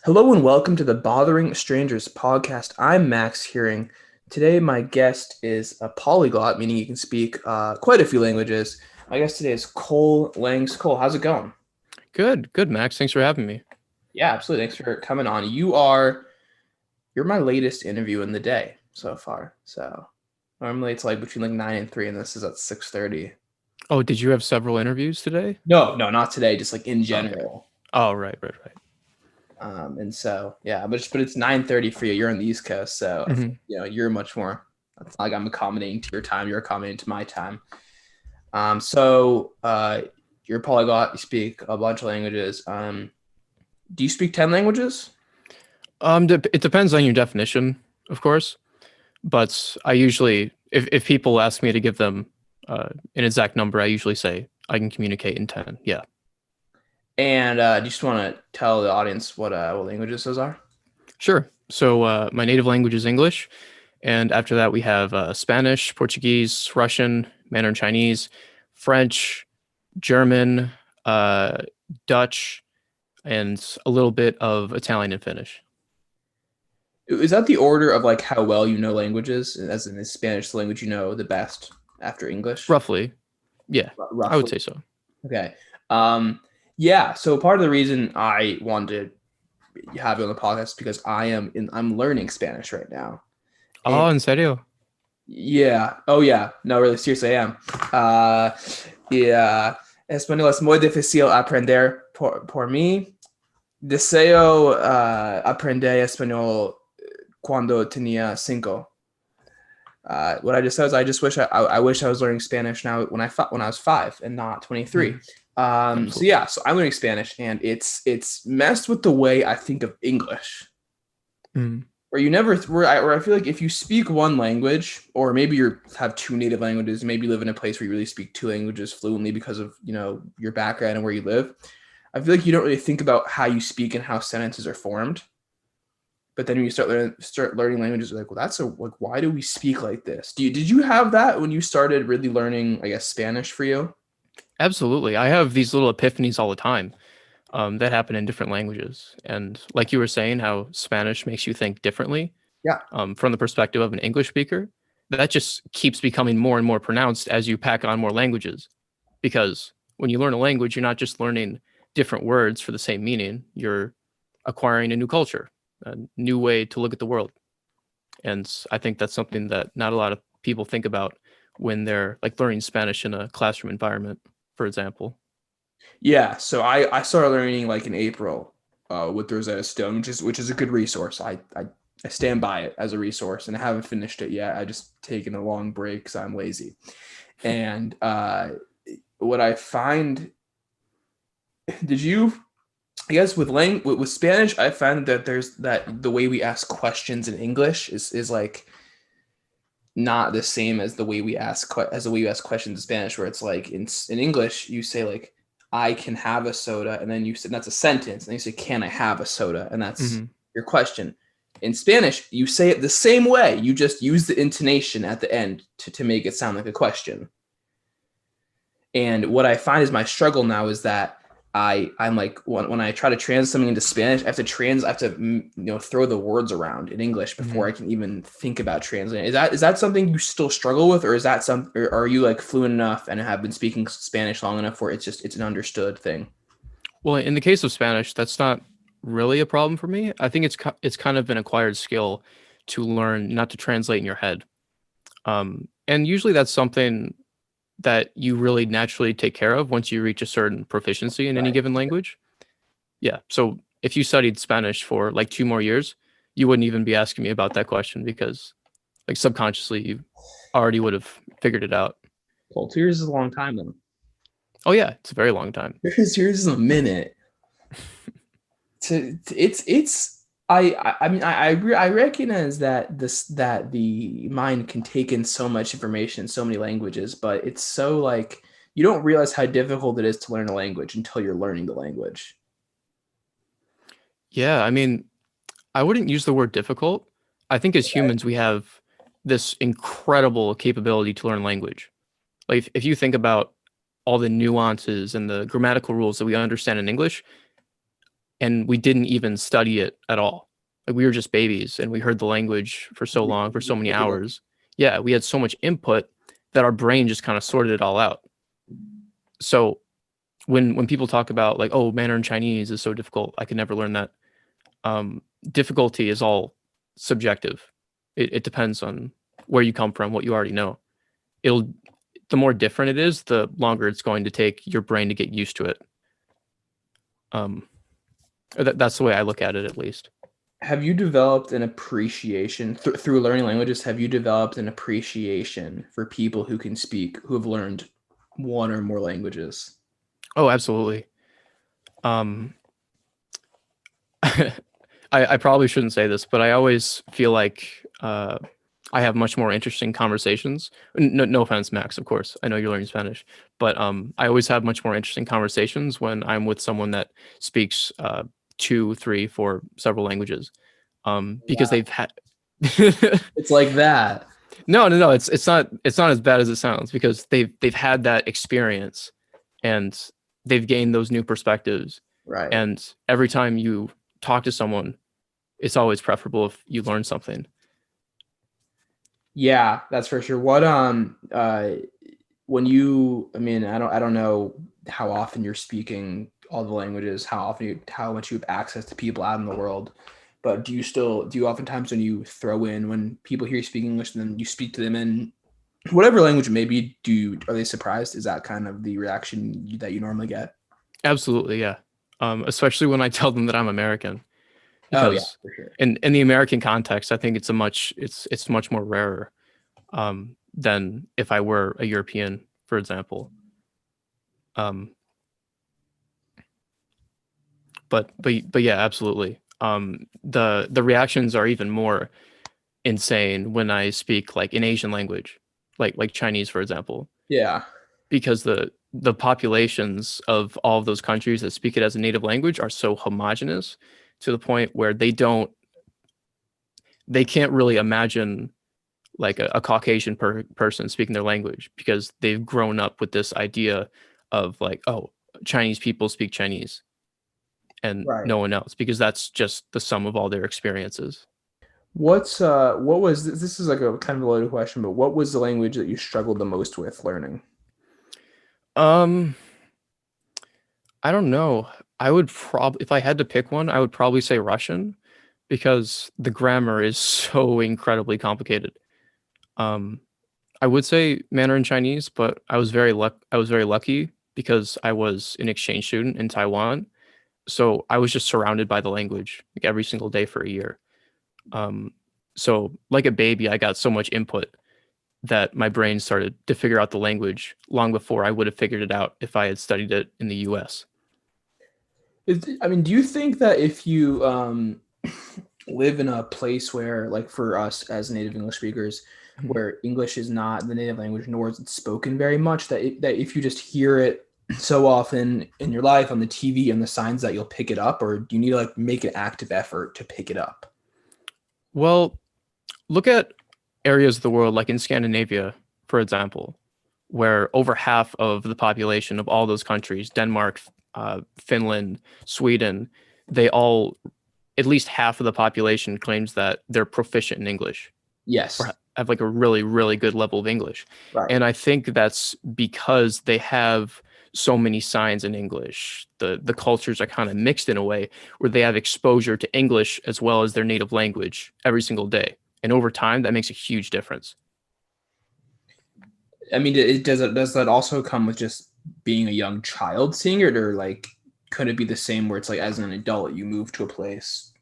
Hello and welcome to the Bothering Strangers podcast. I'm Max Hearing. Today, my guest is a polyglot, meaning he can speak quite a few languages. My guest today is Cole Langs. Cole, how's it going? Good, Max. Thanks for having me. Yeah, absolutely. Thanks for coming on. You're my latest interview in the day so far. So normally it's like between like 9 and 3, and this is at 6:30. Oh, did you have several interviews today? No, no, not today. Just like in Okay. general. Oh, right. And so yeah, but it's 9:30 for you. You're on the East Coast, so I think, hmm you're much more. It's not like I'm accommodating to your time. You're accommodating to my time. So you're a polyglot. You speak a bunch of languages. Do you speak 10 languages? It depends on your definition, of course. But I usually, if people ask me to give them an exact number, I usually say I can communicate in 10. Yeah. And do you just want to tell the audience what languages those are? Sure. So my native language is English, and after that we have Spanish, Portuguese, Russian, Mandarin Chinese, French, German, uh, Dutch, and a little bit of Italian and Finnish. Is that the order of like how well you know languages? As in, is Spanish the language you know the best after English? Roughly. Yeah, I would Roughly. say so. Okay. Um, yeah. So part of the reason I wanted to have you on the podcast is because I'm learning Spanish right now. And Oh, en serio? yeah. Oh yeah. No, really, seriously, I am. Uh, yeah. Español es muy difícil aprender por mí. Deseo aprender español cuando tenía 5. What I just said is I just wish I wish I was learning Spanish now when I was 5 and not 23. Mhm. So Absolutely. yeah, so I'm learning Spanish and it's messed with the way I think of English. Mhm. Where I feel like if you speak one language, or maybe you have two native languages, maybe you live in a place where you really speak two languages fluently because of your background and where you live. I feel like you don't really think about how you speak and how sentences are formed. But then when you start learning languages, you're like, well, like, why do we speak like this? Did you have that when you started really learning, I guess, Spanish for you? Absolutely. I have these little epiphanies all the time that happen in different languages. And like you were saying, how Spanish makes you think differently Yeah. from the perspective of an English speaker, that just keeps becoming more and more pronounced as you pack on more languages. Because when you learn a language, you're not just learning different words for the same meaning, you're acquiring a new culture, a new way to look at the world. And I think that's something that not a lot of people think about when they're like learning Spanish in a classroom environment, for example. Yeah. So I started learning like in April with Rosetta Stone, which is a good resource. I stand by it as a resource, and I haven't finished it yet. I just taken a long break because I'm lazy. And what I find, did you? I guess with Spanish, I find that there's that the way we ask questions in English is like not the same as the way you ask questions in Spanish, where it's like in English you say like I can have a soda, and then you said that's a sentence, and you say can I have a soda, and that's hmm your question. In Spanish, you say it the same way. You just use the intonation at the end to make it sound like a question. And what I find is my struggle now is that I'm like when I try to translate something into Spanish, I have to throw the words around in English before hmm I can even think about translating. Is that something you still struggle with, or is that or are you like fluent enough and have been speaking Spanish long enough where it's an understood thing? Well, in the case of Spanish, that's not really a problem for me. I think it's kind of an acquired skill to learn not to translate in your head. And usually that's something that you really naturally take care of once you reach a certain proficiency in any Right. given language. Yeah. So if you studied Spanish for like 2 more years, you wouldn't even be asking me about that question because like subconsciously you already would have figured it out. Well, 2 years is a long time though. Oh yeah, it's a very long time. 2 years is a minute. It's I mean I recognize that the mind can take in so much information, so many languages, but it's so like you don't realize how difficult it is to learn a language until you're learning the language. Yeah, I mean, I wouldn't use the word difficult. I think as humans we have this incredible capability to learn language. Like if you think about all the nuances and the grammatical rules that we understand in English, and we didn't even study it at all. Like we were just babies and we heard the language for so long, for so many hours. Yeah, we had so much input that our brain just kind of sorted it all out. So when people talk about like, oh, Mandarin Chinese is so difficult, I could never learn that. Difficulty is all subjective. It depends on where you come from, what you already know. It'll The more different it is, the longer it's going to take your brain to get used to it. That's the way I look at it, at least. Have you developed an appreciation through learning languages? Have you developed an appreciation for people who can speak, who have learned one or more languages? Oh, absolutely. Um, I probably shouldn't say this, but I always feel like I have much more interesting conversations. No offense, Max, of course. I know you're learning Spanish, but I always have much more interesting conversations when I'm with someone that speaks two, three, four, several languages, because Wow. they've had. It's like that. No. It's not as bad as it sounds because they've had that experience and they've gained those new perspectives. Right. And every time you talk to someone, it's always preferable if you learn something. Yeah, that's for sure. When you, I mean, I don't know how often you're speaking all the languages, how much you have access to people out in the world, but do you oftentimes when you throw in, when people hear you speak English, then you speak to them in whatever language it may be, are they surprised? Is that kind of the reaction that you normally get? Absolutely, yeah. Especially when I tell them that I'm American, Oh yeah, because for sure. in the American context, I think it's much more rarer than if I were a European, for example. Um, but yeah, absolutely. The reactions are even more insane when I speak like an Asian language, like Chinese, for example, Yeah. because the populations of all of those countries that speak it as a native language are so homogenous to the point where they can't really imagine like a Caucasian person speaking their language because they've grown up with this idea of like, oh, Chinese people speak Chinese and Right. no one else because that's just the sum of all their experiences. What was this is like a kind of a loaded question, but what was the language that you struggled the most with learning? Um, I don't know. I would probably, if I had to pick one, I would probably say Russian because the grammar is so incredibly complicated. Um, I would say Mandarin Chinese, but I was very lucky because I was an exchange student in Taiwan. So I was just surrounded by the language like every single day for a year. Um, so like a baby, I got so much input that my brain started to figure out the language long before I would have figured it out if I had studied it in the US. I mean, do you think that if you live in a place where, like for us as native English speakers, Mhm. where English is not the native language nor is it spoken very much, that if you just hear it so often in your life on the TV and the signs that you'll pick it up, or do you need to like make an active effort to pick it up? Well, look at areas of the world like in Scandinavia, for example, where over half of the population of all those countries, Denmark, Finland, Sweden, they all, at least half of the population claims that they're proficient in English or Yes. have like a really, really good level of English. Right. And I think that's because they have so many signs in English. The cultures are kind of mixed in a way where they have exposure to English as well as their native language every single day. And over time, that makes a huge difference. I mean, does that also come with just being a young child seeing it, or like could it be the same where it's like as an adult you move to a place?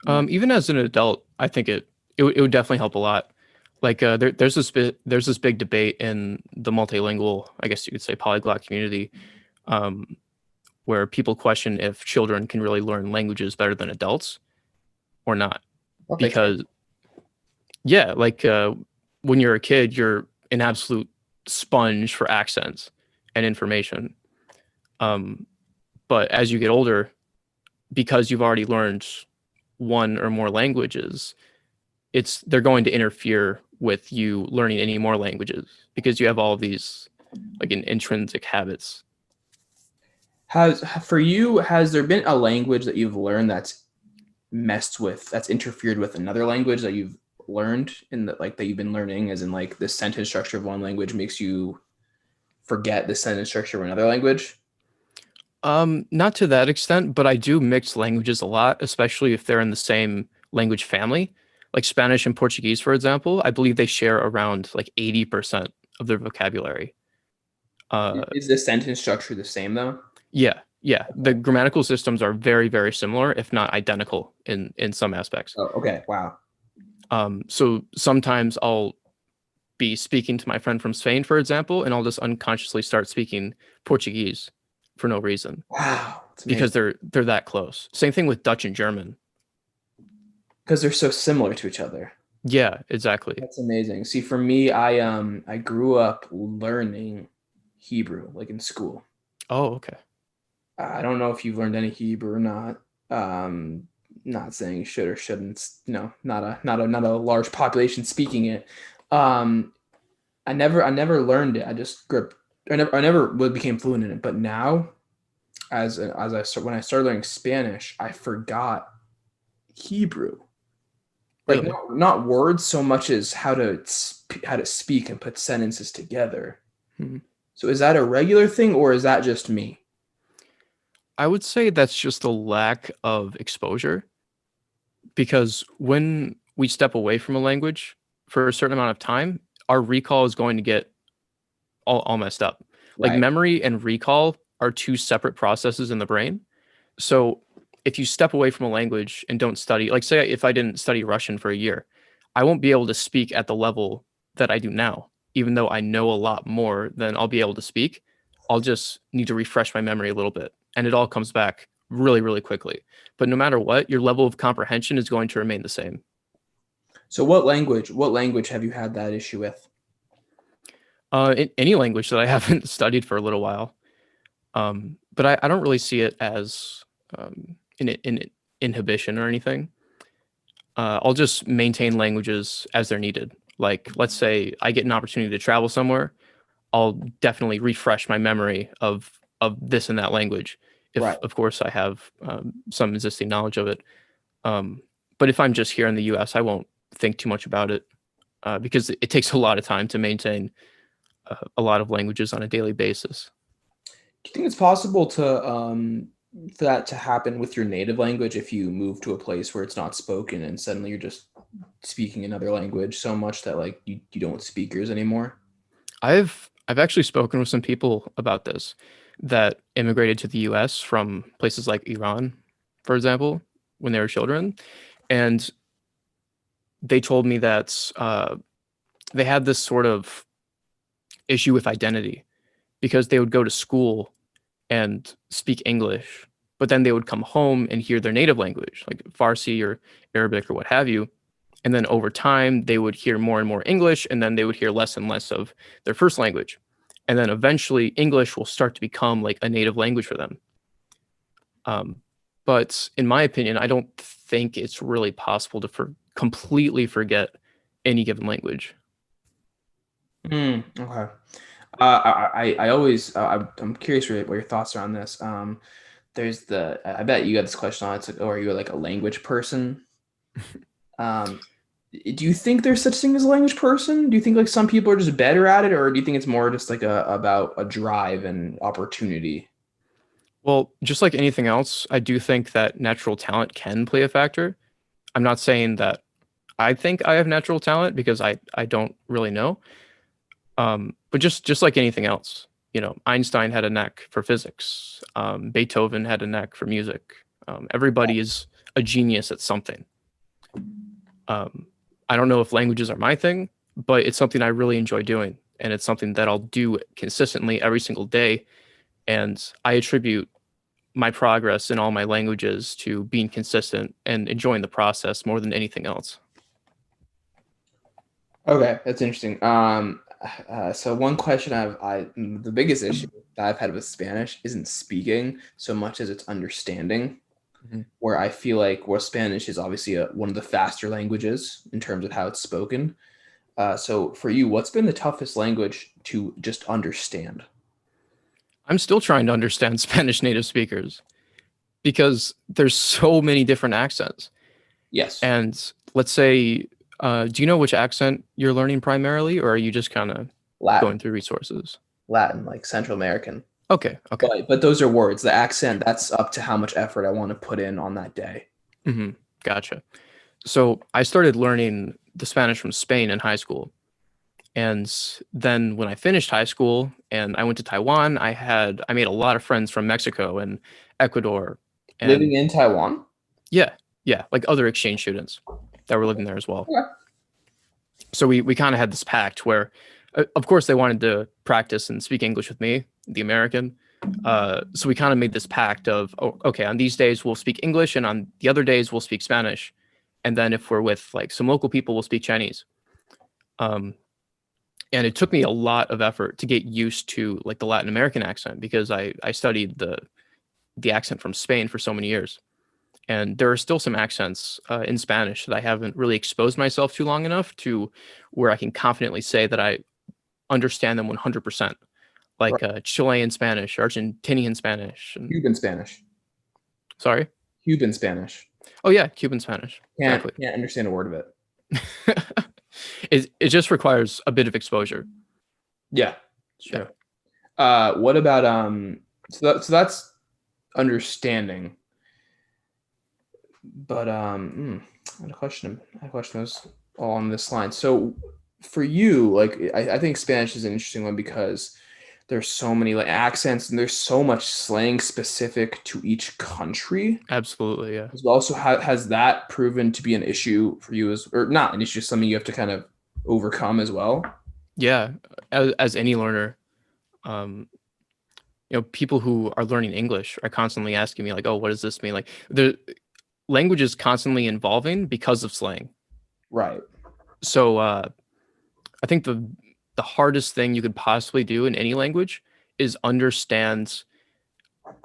Even as an adult, I think it would definitely help a lot. Like there's this big debate in the multilingual, I guess you could say, polyglot community, um, where people question if children can really learn languages better than adults or not. Well, they can. Because yeah, like when you're a kid, you're an absolute sponge for accents and information. Um, but as you get older, because you've already learned one or more languages, they're going to interfere with you learning any more languages because you have all of these like intrinsic habits. For you, has there been a language that you've learned that's interfered with another language that you've learned in that you've been learning, as in like the sentence structure of one language makes you forget the sentence structure of another language? Not to that extent, but I do mix languages a lot, especially if they're in the same language family. Like Spanish and Portuguese, for example, I believe they share around like 80% of their vocabulary. Uh, Is the sentence structure the same though? yeah, yeah. The grammatical systems are very, very similar, if not identical in some aspects. Oh, okay. Wow. So sometimes I'll be speaking to my friend from Spain, for example, and I'll just unconsciously start speaking Portuguese for no reason Wow. It's amazing. because they're that close. Same thing with Dutch and German. Because they're so similar to each other. Yeah, exactly. That's amazing. See, for me, I grew up learning Hebrew, like in school. Oh, okay. I don't know if you've learned any Hebrew or not. Not saying you should or shouldn't. Not a large population speaking it. Um, I never learned it. I just grew up. I never became fluent in it. But now, when I started learning Spanish, I forgot Hebrew. Like Really? not words so much as how to speak and put sentences together. Hmm. So is that a regular thing or is that just me? I would say that's just a lack of exposure because when we step away from a language for a certain amount of time, our recall is going to get all messed up. Like Right. memory and recall are two separate processes in the brain. So if you step away from a language and don't study, like say if I didn't study Russian for a year, I won't be able to speak at the level that I do now. Even though I know a lot more than I'll be able to speak, I'll just need to refresh my memory a little bit. And it all comes back really, really quickly. But no matter what, your level of comprehension is going to remain the same. So what language have you had that issue with? In any language that I haven't studied for a little while. But I don't really see it as an inhibition or anything. I'll just maintain languages as they're needed. Like, let's say I get an opportunity to travel somewhere, I'll definitely refresh my memory of this and that language. Right. If, of course, I have some existing knowledge of it. Um, but if I'm just here in the U.S., I won't think too much about it because it takes a lot of time to maintain a lot of languages on a daily basis. Do you think it's possible for that to happen with your native language if you move to a place where it's not spoken and suddenly you're just speaking another language so much that like you don't speak yours anymore? I've actually spoken with some people about this that immigrated to the US from places like Iran, for example, when they were children, and they told me that they had this sort of issue with identity because they would go to school and speak English, but then they would come home and hear their native language, like Farsi or Arabic or what have you. And then over time, they would hear more and more English, and then they would hear less and less of their first language. And then eventually, English will start to become like a native language for them. Um, but in my opinion, I don't think it's really possible to completely forget any given language. Okay. I always I'm curious what your thoughts are on this. I bet you got this question on. It's like, oh, are you like a language person? Um, do you think there's such thing as a language person? Do you think like some people are just better at it, or do you think it's more just like about a drive and opportunity? Well, just like anything else, I do think that natural talent can play a factor. I'm not saying that I think I have natural talent because I don't really know. But just like anything else, you know, Einstein had a knack for physics. Beethoven had a knack for music. Everybody is a genius at something. Um, I don't know if languages are my thing, but it's something I really enjoy doing, and it's something that I'll do consistently every single day. And I attribute my progress in all my languages to being consistent and enjoying the process more than anything else. Okay, that's interesting. So one question the biggest issue that I've had with Spanish isn't speaking so much as it's understanding. Mhm. Where I feel like Spanish is obviously one of the faster languages in terms of how it's spoken. So for you, what's been the toughest language to just understand? I'm still trying to understand Spanish native speakers because there's so many different accents. Yes. And let's say, do you know which accent you're learning primarily, or are you just kind of Latin, going through resources? Latin, like Central American. Okay, okay. But those are words. The accent, that's up to how much effort I want to put in on that day. Hmm. Gotcha. So I started learning the Spanish from Spain in high school. And then when I finished high school and I went to Taiwan, I made a lot of friends from Mexico and Ecuador Living and in Taiwan? yeah, yeah, like other exchange students that were living there as well. Okay. So we kind of had this pact where, of course, they wanted to practice and speak English with me, the American. So we kind of made this pact of, oh, okay, on these days we'll speak English, and on the other days we'll speak Spanish, and then if we're with like some local people, we'll speak Chinese. Um, and it took me a lot of effort to get used to like the Latin American accent because I studied the accent from Spain for so many years. And there are still some accents in Spanish that I haven't really exposed myself to long enough to where I can confidently say that I understand them 100%, Right. like Chilean Spanish, Argentinian Spanish. And, Cuban Spanish. sorry. Cuban Spanish. Oh yeah, Cuban Spanish. Can't Exactly. can't understand a word of it. It just requires a bit of exposure. Yeah. Yeah. Sure. What about so that's understanding. But I had a question. I had a question that was all on this line. So for you, like I think Spanish is an interesting one because there's so many like accents and there's so much slang specific to each country Absolutely. Yeah. as well. So has that proven to be an issue for you as or not an issue, something you have to kind of overcome as well? Yeah. As any learner, um, people who are learning English are constantly asking me like, "Oh, what does this mean?" Like the language is constantly evolving because of slang. Right. So I think the hardest thing you could possibly do in any language is understand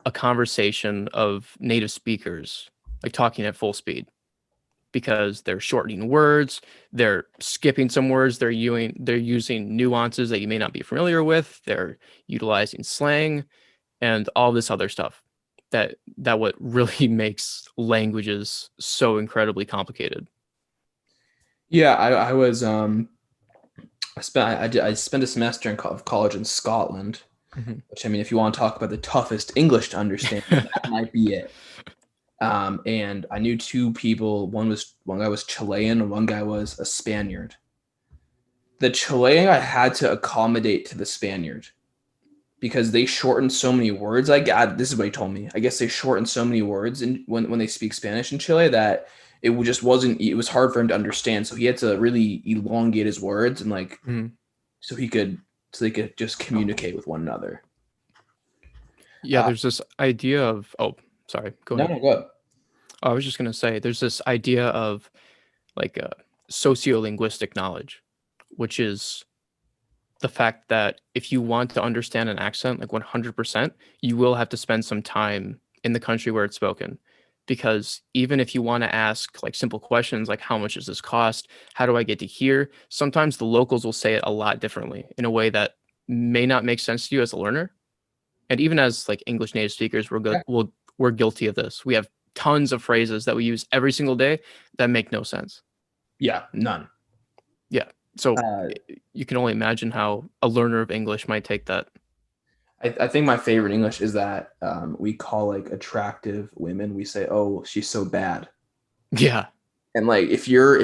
a conversation of native speakers, like talking at full speed, because they're shortening words, they're skipping some words, they're using nuances that you may not be familiar with, they're utilizing slang and all this other stuff. That what really makes languages so incredibly complicated. Yeah, I was I spent a semester in college in Scotland, Mhm. which I mean, if you want to talk about the toughest English to understand, that might be it. And I knew two people. One guy was Chilean, and one guy was a Spaniard. The Chilean I had to accommodate to the Spaniard because they shortened so many words. This is what he told me. I guess they shortened so many words and when they speak Spanish in Chile that just wasn't. It was hard for him to understand. So he had to really elongate his words and like Mhm. so he could so they could just communicate with one another. Yeah, there's this idea of, oh, sorry, go No, ahead. no, good. I was just going to say there's this idea of like sociolinguistic knowledge, which is the fact that if you want to understand an accent like 100%, you will have to spend some time in the country where it's spoken. Because even if you want to ask like simple questions like how much does this cost? How do I get to here? Sometimes the locals will say it a lot differently in a way that may not make sense to you as a learner. And even as like English native speakers, Yeah, we're guilty of this. We have tons of phrases that we use every single day that make no sense. yeah, none. Yeah. So Uh, you can only imagine how a learner of English might take that. I think my favorite English is that we call like attractive women. We say, "Oh, she's so bad." Yeah. And like if you're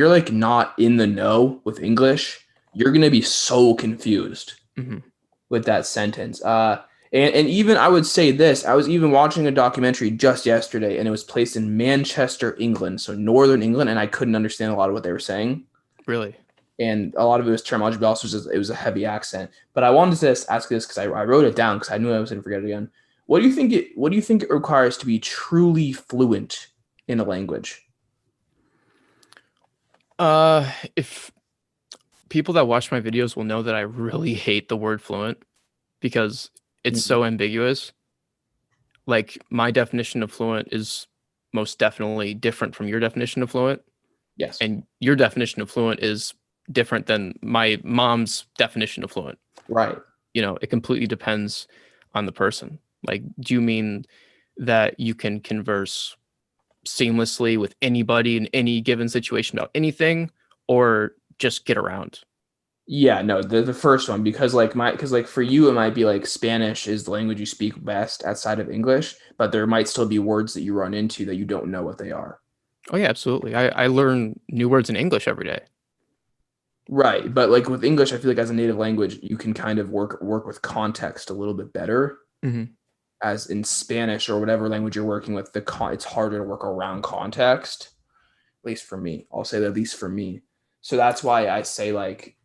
like not in the know with English, you're gonna be so confused Hmm. with that sentence. And even I would say this, I was even watching a documentary just yesterday, and it was placed in Manchester, England, so northern England, and I couldn't understand a lot of what they were saying. Really. And a lot of it was terminology, but also it was a heavy accent. But I wanted to ask this because I wrote it down because I knew I was going to forget it again. What do you think it requires to be truly fluent in a language? If people that watch my videos will know that I really hate the word fluent because it's Mhm. so ambiguous. Like my definition of fluent is most definitely different from your definition of fluent, Yes. and your definition of fluent is different than my mom's definition of fluent. Right. It completely depends on the person. Like, do you mean that you can converse seamlessly with anybody in any given situation about anything, or just get around? Yeah, no, the first one, because like for you it might be like Spanish is the language you speak best outside of English, but there might still be words that you run into that you don't know what they are. Oh yeah, absolutely. I learn new words in English every day. Right, but like with English, I feel like as a native language, you can kind of work with context a little bit better. Hmm. As in Spanish or whatever language you're working with, it's harder to work around context. At least for me, I'll say that at least for me. So that's why I say like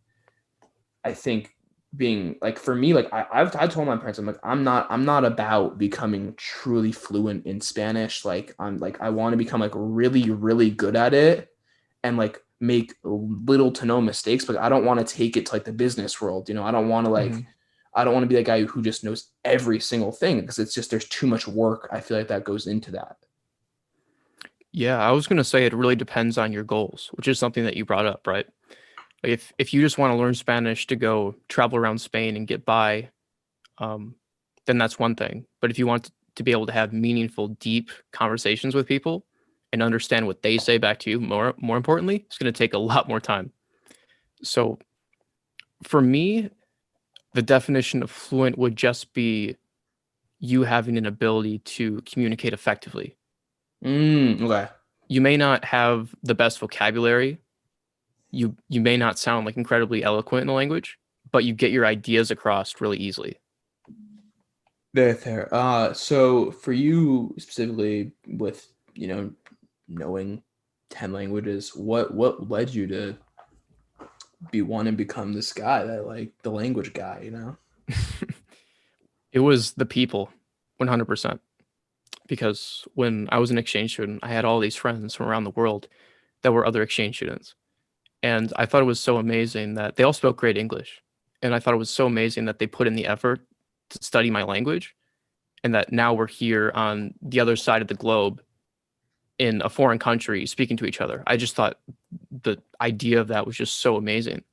I think being like for me, like I told my parents, I'm like I'm not about becoming truly fluent in Spanish. Like I'm like I want to become like really good at it and like make little to no mistakes, but I don't want to take it to like the business world. I don't want to Hmm. like I don't want to be that guy who just knows every single thing because it's just there's too much work. I feel like that goes into that. Yeah, I was gonna say it really depends on your goals, which is something that you brought up, right? Like if you just want to learn Spanish to go travel around Spain and get by, um, then that's one thing. But if you want to be able to have meaningful, deep conversations with people and understand what they say back to you, more importantly, it's going to take a lot more time. So for me, the definition of fluent would just be you having an ability to communicate effectively. Okay. You may not have the best vocabulary. You may not sound like incredibly eloquent in the language, but you get your ideas across really easily. Very fair. So for you specifically, with knowing 10 languages, what led you to want to become this guy that like the language guy? It was the people, 100%. Because when I was an exchange student, I had all these friends from around the world that were other exchange students. And I thought it was so amazing that they all spoke great English. And I thought it was so amazing that they put in the effort to study my language and that now we're here on the other side of the globe in a foreign country speaking to each other. I just thought the idea of that was just so amazing.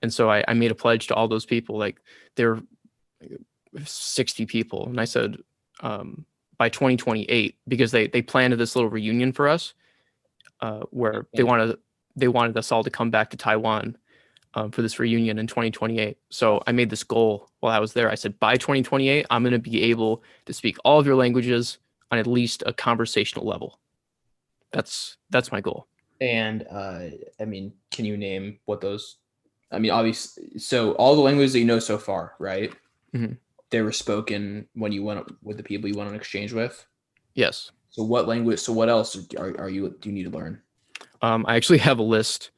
And so I made a pledge to all those people. Like there were 60 people. And I said, by 2028, because they planned this little reunion for us, where they wanted us all to come back to Taiwan, for this reunion in 2028. So I made this goal while I was there. I said, by 2028, I'm going to be able to speak all of your languages on at least a conversational level. That's my goal. And I mean, can you name what those? I mean, obviously, so all the languages that you know so far, right? Mhm. They were spoken when you went with the people you went on exchange with. Yes. So what language? So what else are you do you need to learn? I actually have a list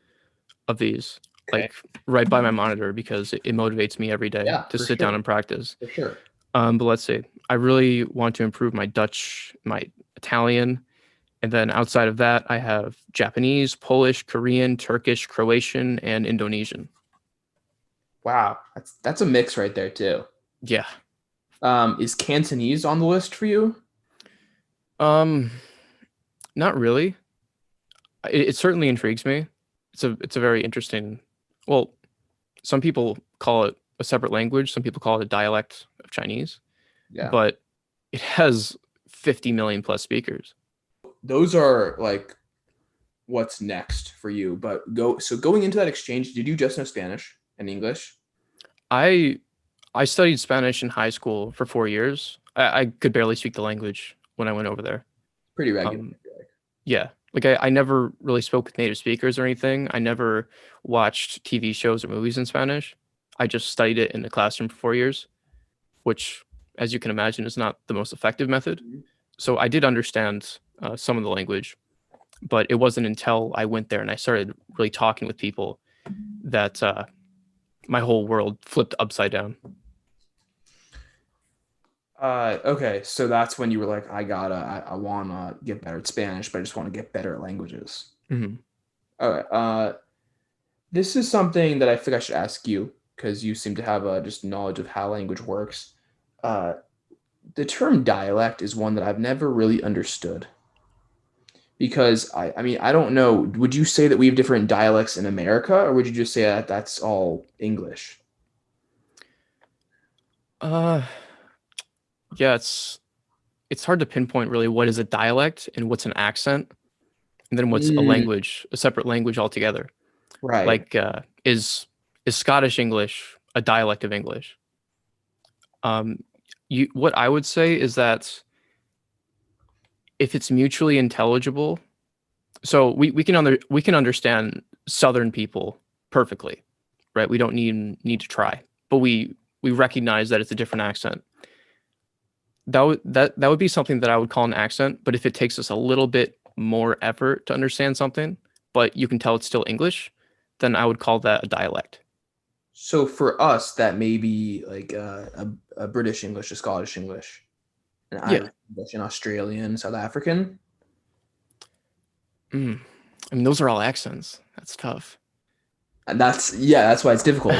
of these, Okay. like right by my monitor, because it motivates me every day Yeah, to for sit down sure, and practice. for sure. But let's see. I really want to improve my Dutch, my Italian, and then outside of that, I have Japanese, Polish, Korean, Turkish, Croatian, and Indonesian. Wow, that's a mix right there too. Yeah. Is Cantonese on the list for you? Um, Not really. It certainly intrigues me. It's a very interesting. Well, some people call it a separate language. Some people call it a dialect of Chinese, Yeah. but it has 50 million plus speakers. Those are like what's next for you. But going into that exchange, did you just know Spanish and English? I I studied Spanish in high school for 4 years. I could barely speak the language when I went over there. Pretty regular. Um, yeah, like I never really spoke with native speakers or anything. I never watched TV shows or movies in Spanish. I just studied it in the classroom for 4 years, which, as you can imagine, is not the most effective method. So I did understand some of the language, but it wasn't until I went there and I started really talking with people that my whole world flipped upside down. Okay, so that's when you were like, I wanna get better at Spanish, but I just want to get better at languages. Hmm. Okay, this is something that I think I should ask you because you seem to have just knowledge of how language works. Uh, the term dialect is one that I've never really understood because I mean, I don't know. Would you say that we have different dialects in America, or would you just say that that's all English? Uh, Yeah, it's hard to pinpoint really what is a dialect and what's an accent, and then what's a Mm, language, a separate language altogether. right. Like, is Scottish English a dialect of English? Um, what I would say is that if it's mutually intelligible, so we can understand Southern people perfectly, right? We don't need to try, but we recognize that it's a different accent. That would be something that I would call an accent. But if it takes us a little bit more effort to understand something, but you can tell it's still English, then I would call that a dialect. So for us, that may be like a British English, a Scottish English, an Yeah. Irish English, an Australian, South African. Mm. I mean, those are all accents. That's tough. And that's why it's difficult.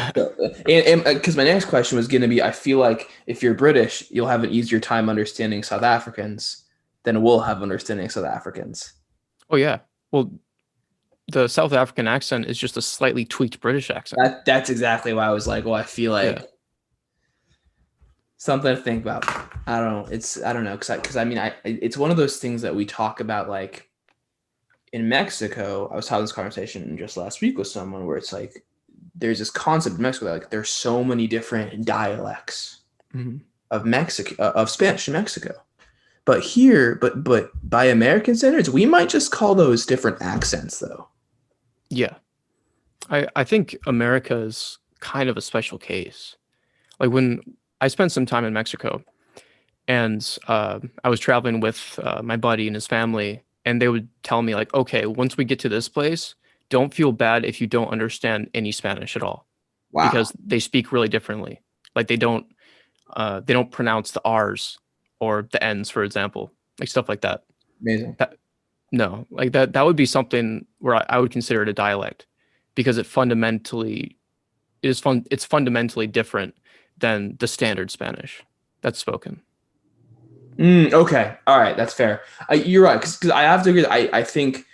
And because my next question was going to be, I feel like if you're British, you'll have an easier time understanding South Africans than we'll have understanding South Africans. Oh yeah. Well, the South African accent is just a slightly tweaked British accent. That's exactly why I was like, well, I feel Yeah. like something to think about. I don't know because I mean it's one of those things that we talk about like in Mexico. I was having this conversation just last week with someone where it's like there's this concept in Mexico that like there's so many different dialects Mhm. of Mexico of Spanish in Mexico. But here, but by American standards, we might just call those different accents though. Yeah. I think America is kind of a special case. Like when I spent some time in Mexico and I was traveling with my buddy and his family, and they would tell me like, okay, once we get to this place, don't feel bad if you don't understand any Spanish at all, Wow, because they speak really differently. Like they don't pronounce the R's or the N's, for example, like stuff like that. amazing. That no, like that would be something where I would consider it a dialect because it's fundamentally different than the standard Spanish that's spoken. Okay, all right, that's fair. You're right because I have to agree. I think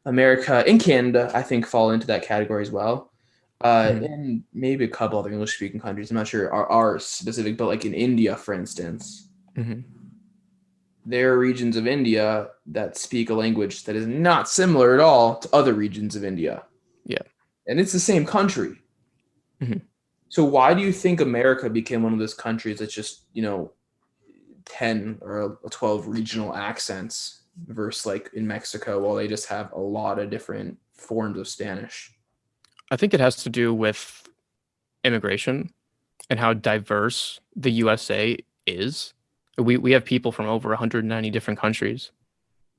America and Canada I think fall into that category as well. Mhm. And maybe a couple other English speaking countries. I'm not sure are specific, but like in India, for instance, Hmm. there are regions of India that speak a language that is not similar at all to other regions of India, Yeah. and it's the same country. Hmm. So why do you think America became one of those countries that's just 10 or 12 regional accents versus like in Mexico, while they just have a lot of different forms of Spanish? I think it has to do with immigration and how diverse the USA is. We have people from over 190 different countries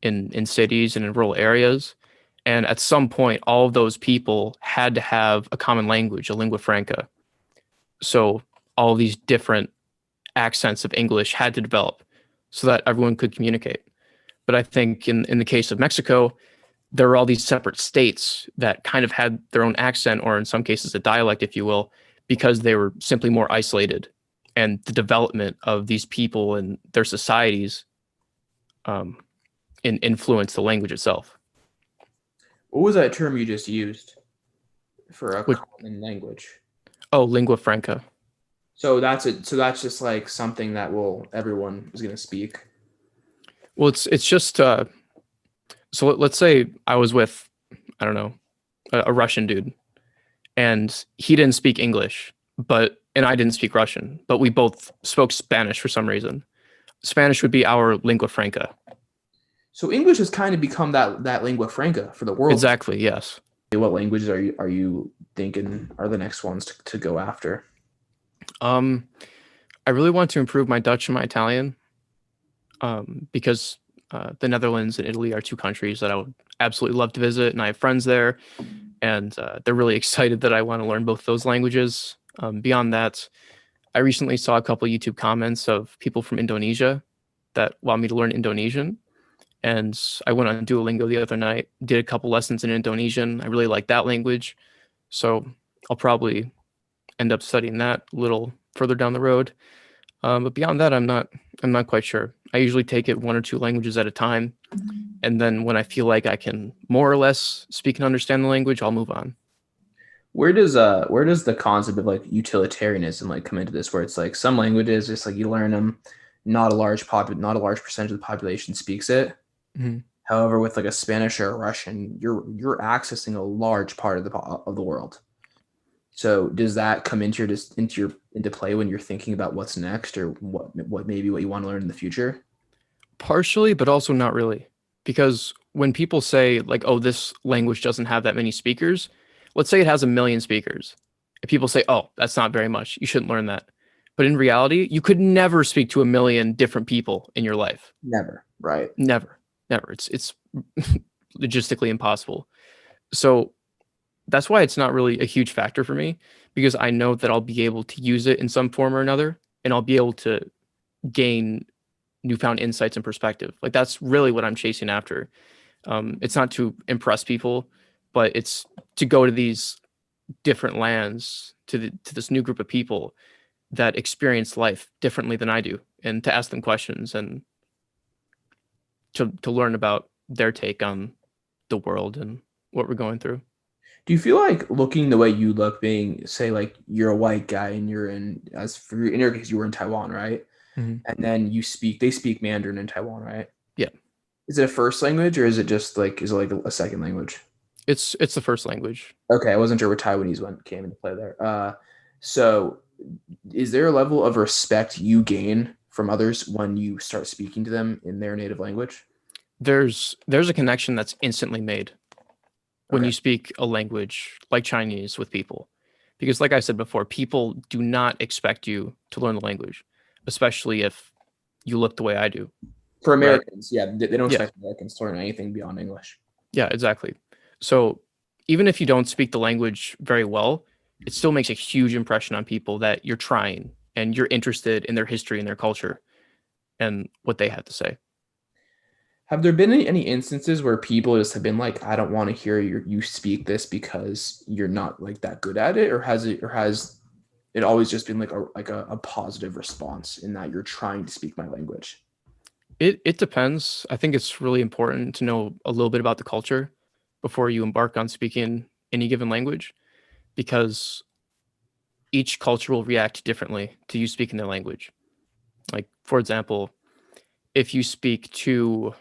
in cities and in rural areas. And at some point, all of those people had to have a common language, a lingua franca. So all of these different accents of English had to develop so that everyone could communicate. But I think in the case of Mexico, there were all these separate states that kind of had their own accent, or in some cases, a dialect, if you will, because they were simply more isolated. And the development of these people and their societies um, influenced the language itself. What was that term you just used for a Which, common language? oh, lingua franca. So that's it. So that's just like something that will everyone is going to speak. Well, it's just so let's say I was with, I don't know, a Russian dude, and he didn't speak English, and I didn't speak Russian, but we both spoke Spanish for some reason. Spanish would be our lingua franca. So English has kind of become that lingua franca for the world. Exactly. Yes. What languages are you thinking are the next ones to go after? Um, I really want to improve my Dutch and my Italian, because the Netherlands and Italy are two countries that I would absolutely love to visit, and I have friends there, and they're really excited that I want to learn both those languages. Beyond that, I recently saw a couple YouTube comments of people from Indonesia that want me to learn Indonesian, and I went on Duolingo the other night, did a couple lessons in Indonesian. I really like that language, so I'll probably end up studying that a little further down the road. But beyond that, I'm not quite sure. I usually take it one or two languages at a time, and then when I feel like I can more or less speak and understand the language, I'll move on. Where does the concept of like utilitarianism like come into this, where it's like some languages just like you learn them not a large percentage of the population speaks it. Mhm. However, with like a Spanish or a Russian, you're accessing a large part of the world. So does that come into play when you're thinking about what's next or what you want to learn in the future? Partially, but also not really. Because when people say, like, oh, this language doesn't have that many speakers, let's say it has 1 million speakers. And people say, oh, that's not very much. You shouldn't learn that. But in reality, you could never speak to 1 million different people in your life. Never, right? Never, never. It's logistically impossible. So that's why it's not really a huge factor for me because I know that I'll be able to use it in some form or another, and I'll be able to gain newfound insights and perspective. Like that's really what I'm chasing after. It's not to impress people, but it's to go to these different lands to this new group of people that experience life differently than I do, and to ask them questions and to learn about their take on the world and what we're going through. Do you feel like looking the way you look, being say like you're a white guy and you're in as for in your case you were in Taiwan, right? Mhm. And then they speak Mandarin in Taiwan, right? Yeah, Is it a first language or is it just like is it like a second language? it's the first language. Okay, I wasn't sure where Taiwanese went came into play there. So is there a level of respect you gain from others when you start speaking to them in their native language? There's a connection that's instantly made when Okay. you speak a language like Chinese with people. Because, like I said before, people do not expect you to learn the language, especially if you look the way I do, For right? Americans, yeah, they don't Yeah, expect Americans to learn anything beyond English. yeah, exactly. So, even if you don't speak the language very well, it still makes a huge impression on people that you're trying and you're interested in their history and their culture and what they have to say. Have there been any instances where people just have been like, I don't want to hear you speak this because you're not like that good at it, or has it always just been like a positive response in that you're trying to speak my language? It depends. I think it's really important to know a little bit about the culture before you embark on speaking any given language because each culture will react differently to you speaking their language. Like, for example, if you speak to,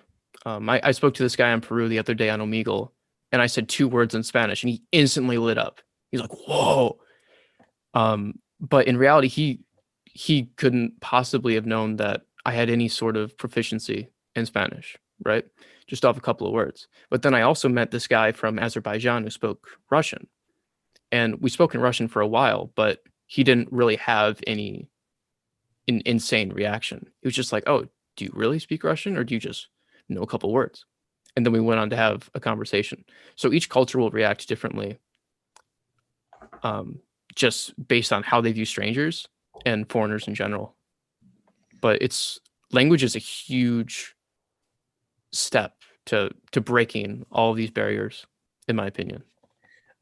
I spoke to this guy in Peru the other day on Omegle, and I said 2 words in Spanish, and he instantly lit up. He's like, "Whoa!" But in reality, he couldn't possibly have known that I had any sort of proficiency in Spanish, right? Just off a couple of words. But then I also met this guy from Azerbaijan who spoke Russian, and we spoke in Russian for a while, but he didn't really have any insane reaction. He was just like, "Oh, do you really speak Russian, or do you just know a couple words?" And then we went on to have a conversation. So each culture will react differently, um, just based on how they view strangers and foreigners in general. But it's language is a huge step to breaking all of these barriers, in my opinion.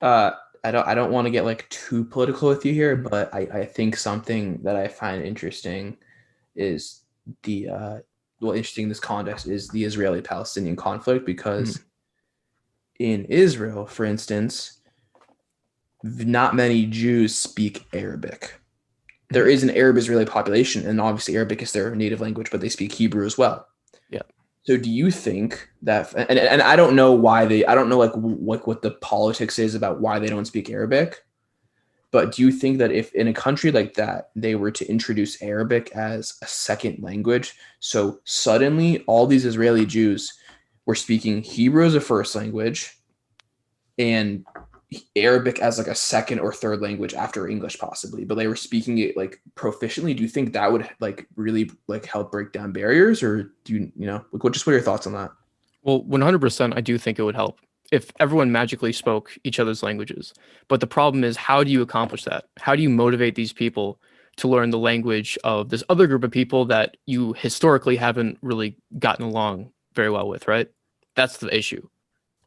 Uh, I don't want to get like too political with you here, but I think something that I find interesting is the interesting in this context is the Israeli-Palestinian conflict Mhm. because in Israel, for instance, not many Jews speak Arabic. There Mhm. is an Arab Israeli population, and obviously Arabic is their native language, but they speak Hebrew as well. Yeah. So do you think that and I don't know why they I don't know like what the politics is about why they don't speak Arabic, but do you think that if in a country like that they were to introduce Arabic as a second language, so suddenly all these Israeli Jews were speaking Hebrew as a first language and Arabic as like a second or third language after English possibly, but they were speaking it like proficiently. Do you think that would like really like help break down barriers, or do you know like what are your thoughts on that? Well, 100%, I do think it would help if everyone magically spoke each other's languages. But the problem is, how do you accomplish that? How do you motivate these people to learn the language of this other group of people that you historically haven't really gotten along very well with, right? That's the issue.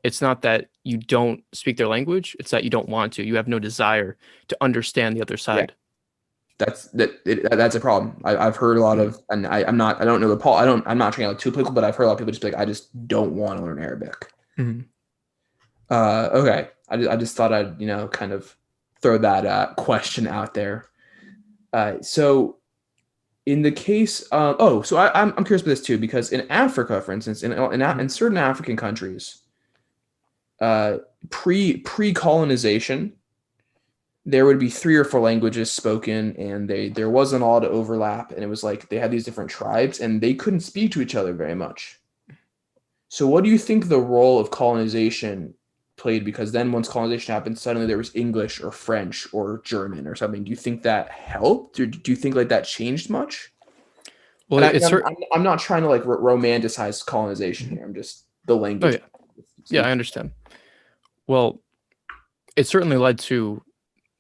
It's not that you don't speak their language, it's that you don't want to. You have no desire to understand the other Yeah, side. that's a problem. I've heard a lot Mhm. of, and I'm not I don't know the Paul I don't I'm not trying to get too political, but I've heard a lot of people just be like I just don't want to learn Arabic. Mhm. Okay, I just thought I'd kind of throw that question out there. So in the case so I'm curious about this too, because in Africa, for instance, in certain African countries, uh, pre colonization, there would be three or four languages spoken, and there wasn't a lot of overlap, and it was like they had these different tribes, and they couldn't speak to each other very much. So, what do you think the role of colonization played? Because then, once colonization happened, suddenly there was English or French or German or something. Do you think that helped, or do you think like that changed much? Well, And I, it's I'm not trying to like romanticize colonization here. I'm just the oh language. yeah, yeah, I understand. Well, it certainly led to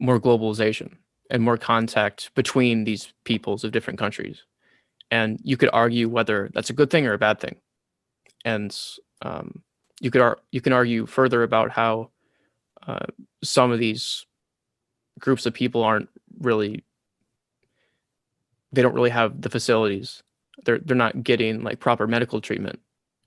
more globalization and more contact between these peoples of different countries. And you could argue whether that's a good thing or a bad thing. And um, you can argue further about how uh, some of these groups of people aren't really they don't really have the facilities. They're not getting like proper medical treatment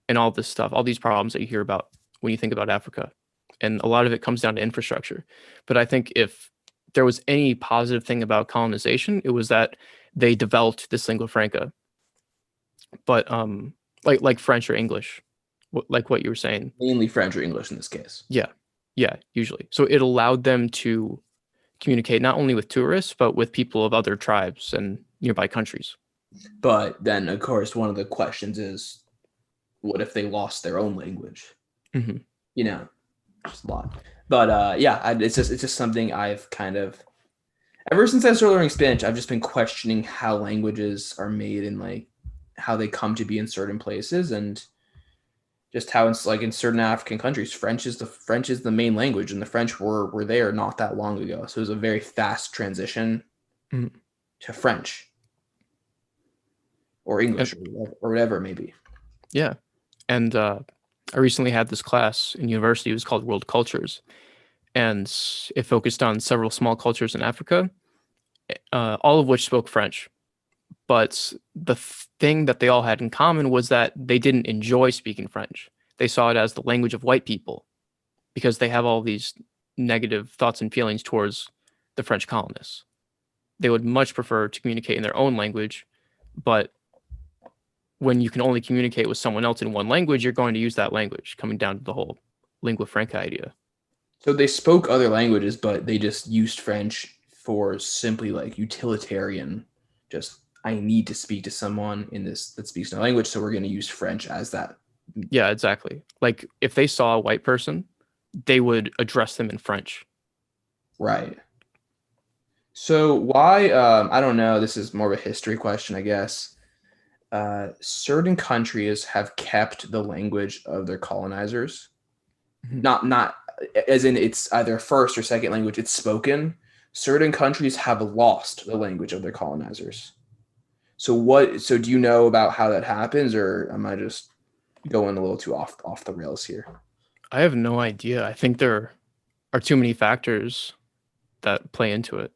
and all this stuff, all these problems that you hear about when you think about Africa. And a lot of it comes down to infrastructure. But I think if there was any positive thing about colonization, it was that they developed this lingua franca. But like French or English, like what you were saying. Mainly French or English in this case. Yeah. Yeah, usually. So it allowed them to communicate not only with tourists, but with people of other tribes and nearby countries. But then, of course, one of the questions is, what if they lost their own language? Hmm. You know, just a lot. But yeah, it's just something I've kind of ever since I started learning Spanish, I've just been questioning how languages are made and like how they come to be in certain places, and just how it's like in certain African countries, French is the main language, and the French were there not that long ago, so it was a very fast transition Hmm. to French or English or whatever it may be. Yeah. And I recently had this class in university. It was called World Cultures. And it focused on several small cultures in Africa, all of which spoke French. But the thing that they all had in common was that they didn't enjoy speaking French. They saw it as the language of white people because they have all these negative thoughts and feelings towards the French colonists. They would much prefer to communicate in their own language, but when you can only communicate with someone else in one language, you're going to use that language, coming down to the whole lingua franca idea. So they spoke other languages, but they just used French for simply like utilitarian. Just I need to speak to someone in this that speaks no language, so we're going to use French as that. Yeah, exactly. Like if they saw a white person, they would address them in French. Right. So why? I don't know. This is more of a history question, I guess. Certain countries have kept the language of their colonizers. Mhm. Not as in it's either first or second language. It's spoken. Certain countries have lost the language of their colonizers. So what? So do you know about how that happens, or am I just going a little too off the rails here? I have no idea. I think there are too many factors that play into it.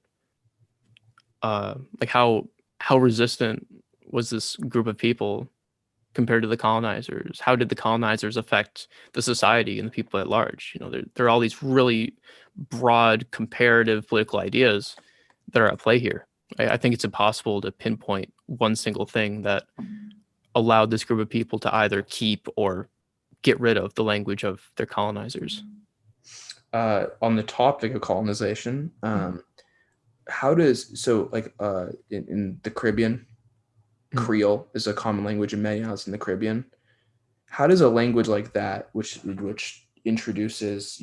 Like how resistant was this group of people compared to the colonizers? How did the colonizers affect the society and the people at large? You know, there are all these really broad comparative political ideas that are at play here. I think it's impossible to pinpoint one single thing that allowed this group of people to either keep or get rid of the language of their colonizers. On the topic of colonization, how does so like in the Caribbean, Mhm. Creole is a common language in many islands in the Caribbean. How does a language like that, which introduces,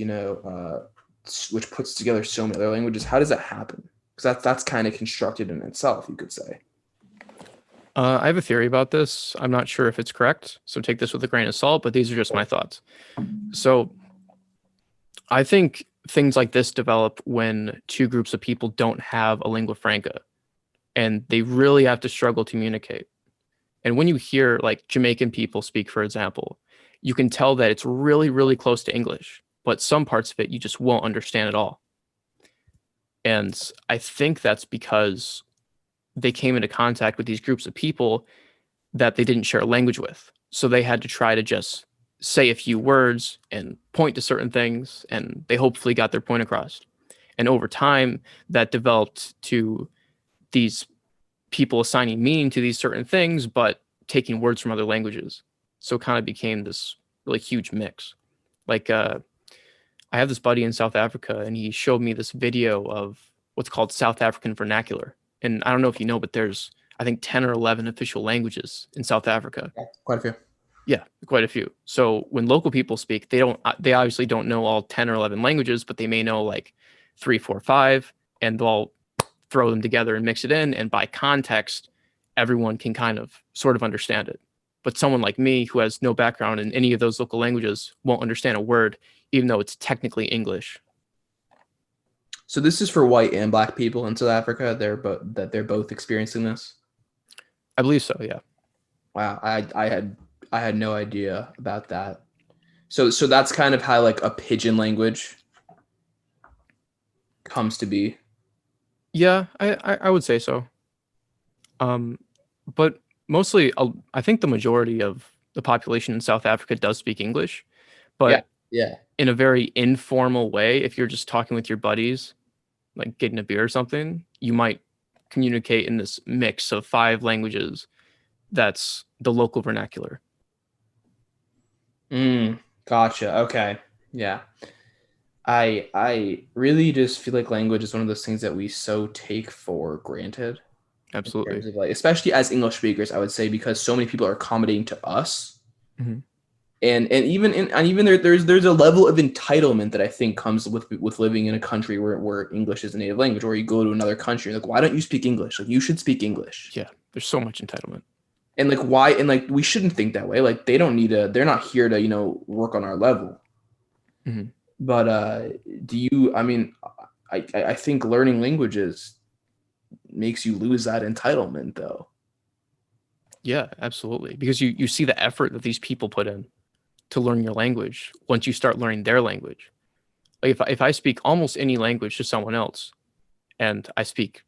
which puts together so many other languages, how does that happen? Because that's kind of constructed in itself, you could say. I have a theory about this. I'm not sure if it's correct, so take this with a grain of salt, but these are just my thoughts. So I think things like this develop when two groups of people don't have a lingua franca and they really have to struggle to communicate. And when you hear like Jamaican people speak, for example, you can tell that it's really, really close to English, but some parts of it you just won't understand at all. And I think that's because they came into contact with these groups of people that they didn't share a language with. So they had to try to just say a few words and point to certain things, and they hopefully got their point across. And over time, that developed to these people assigning meaning to these certain things, but taking words from other languages. So it kind of became this really huge mix. Like I have this buddy in South Africa, and he showed me this video of what's called South African vernacular. And I don't know if you know, but there's I think 10 or 11 official languages in South Africa. Yeah, quite a few. Yeah, quite a few. So when local people speak, they obviously don't know all 10 or 11 languages, but they may know like three, four, five, and they'll throw them together and mix it in. And by context, everyone can kind of sort of understand it. But someone like me who has no background in any of those local languages won't understand a word, even though it's technically English. So this is for white and black people in South Africa. They're both experiencing this. I believe so, yeah. Wow, I had no idea about that. So that's kind of how like a pigeon language comes to be. Yeah, I would say so. But mostly, I think the majority of the population in South Africa does speak English, Yeah, but yeah. in a very informal way. If you're just talking with your buddies, like getting a beer or something, you might communicate in this mix of five languages that's the local vernacular. Gotcha. Okay. Yeah. I really just feel like language is one of those things that we so take for granted in Absolutely. terms of like, especially as English speakers, I would say, because so many people are accommodating to us. Mhm. And even there's a level of entitlement that I think comes with living in a country where English is a native language, or you go to another country, like, why don't you speak English? Like, you should speak English. Yeah, there's so much entitlement. And like, why? And like, we shouldn't think that way. Like, they're not here to, work on our level. Mhm. But I mean, I think learning languages makes you lose that entitlement, though. Yeah, absolutely. Because you see the effort that these people put in to learn your language once you start learning their language. Like if I speak almost any language to someone else and I speak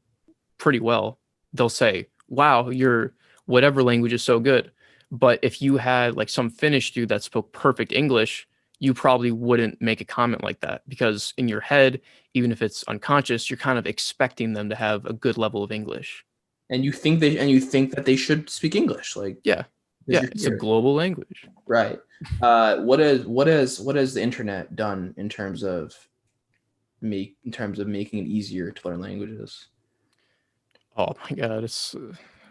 pretty well, they'll say, "Wow, your whatever language is so good." But if you had like some Finnish dude that spoke perfect English, you probably wouldn't make a comment like that because in your head, even if it's unconscious, you're kind of expecting them to have a good level of English. And you think that they should speak English, like, Yeah. because Yeah, you're it's a here. global language. Right. What has the internet done in terms of making it easier to learn languages? Oh my God, it's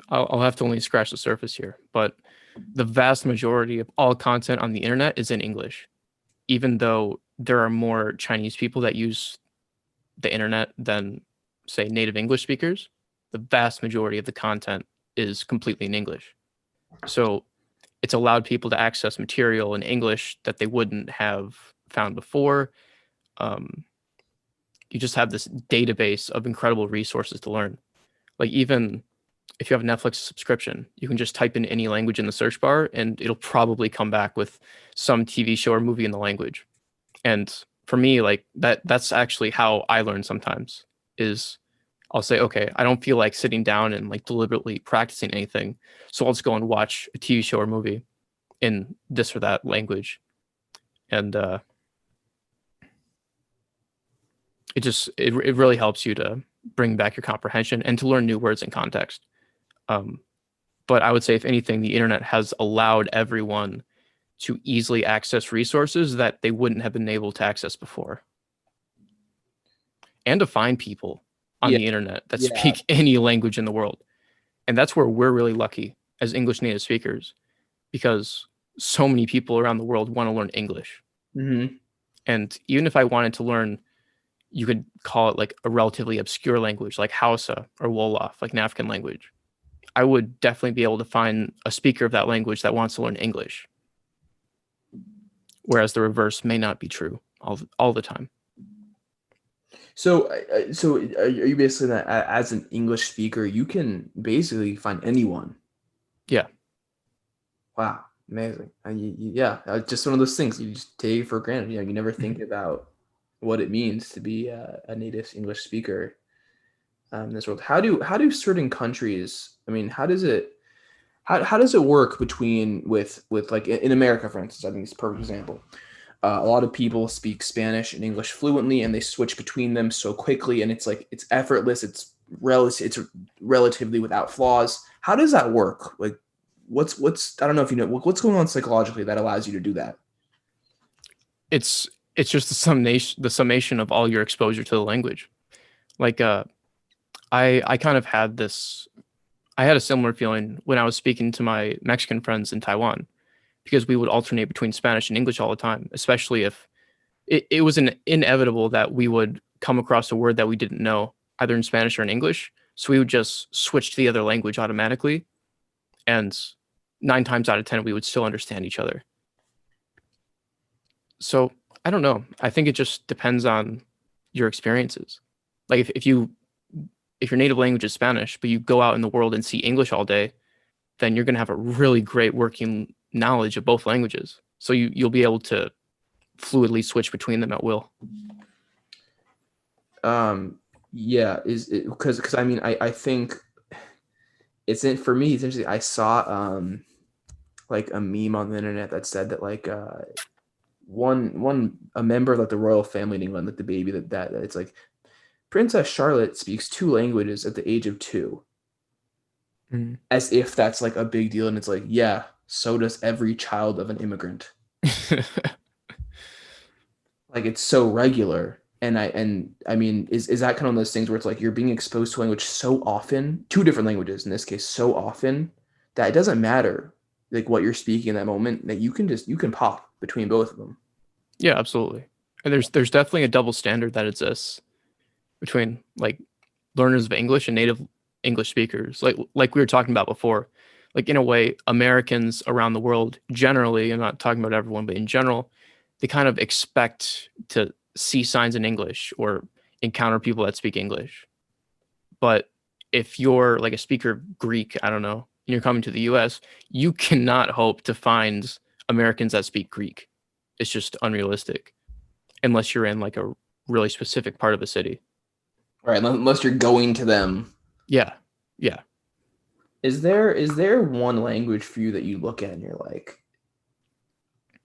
I'll have to only scratch the surface here, but the vast majority of all content on the internet is in English, even though there are more Chinese people that use the internet than, say, native English speakers. The vast majority of the content is completely in English. So it's allowed people to access material in English that they wouldn't have found before. Um, you just have this database of incredible resources to learn. Like even if you have a Netflix subscription, you can just type in any language in the search bar and it'll probably come back with some TV show or movie in the language. And for me, like that's actually how I learn sometimes is I'll say, okay, I don't feel like sitting down and like deliberately practicing anything. So I'll just go and watch a TV show or movie in this or that language. And it really helps you to bring back your comprehension and to learn new words in context. Um, but I would say, if anything, the internet has allowed everyone to easily access resources that they wouldn't have been able to access before, and to find people on Yeah, the internet that yeah. speak any language in the world. And that's where we're really lucky as English native speakers, because so many people around the world want to learn English. Hmm. And even if I wanted to learn, you could call it like a relatively obscure language like Hausa or Wolof, like an African language, I would definitely be able to find a speaker of that language that wants to learn English. Whereas the reverse may not be true all the time. So are you basically that as an English speaker, you can basically find anyone? Yeah. Wow, amazing. Yeah, just one of those things you just take for granted. You never think Mhm. about what it means to be a native English speaker in this world. How do certain countries? I mean, how does it work with like in America, for instance? I think it's a perfect example. A lot of people speak Spanish and English fluently, and they switch between them so quickly, and it's like it's effortless. It's it's relatively without flaws. How does that work? Like, what's I don't know if you know what's going on psychologically that allows you to do that. It's just the summation of all your exposure to the language. Like I kind of had this. I had a similar feeling when I was speaking to my Mexican friends in Taiwan because we would alternate between Spanish and English all the time, especially if it was inevitable that we would come across a word that we didn't know, either in Spanish or in English. So we would just switch to the other language automatically. And 9 times out of 10, we would still understand each other. So I don't know. I think it just depends on your experiences. Like if your native language is Spanish, but you go out in the world and see English all day, then you're going to have a really great working knowledge of both languages. So you'll be able to fluidly switch between them at will. Yeah, is it because I mean I think it's in for me it's interesting. I saw like a meme on the internet that said that like one a member of like the royal family in England, like the baby that it's like Princess Charlotte speaks two languages at the age of 2, Mm. as if that's like a big deal. And it's like, yeah, so does every child of an immigrant. Like it's so regular. And I mean, is that kind of those things where it's like you're being exposed to language so often, two different languages in this case, so often that it doesn't matter like what you're speaking in that moment, that you can pop between both of them. Yeah, absolutely. And there's definitely a double standard that exists between like learners of English and native English speakers. Like we were talking about before. Like in a way, Americans around the world generally, I'm not talking about everyone, but in general, they kind of expect to see signs in English or encounter people that speak English. But if you're like a speaker of Greek, I don't know, and you're coming to the US, you cannot hope to find Americans that speak Greek. It's just unrealistic unless you're in like a really specific part of a city. Right, unless you're going to them. Yeah. Yeah. Is there one language for you that you look at and you're like,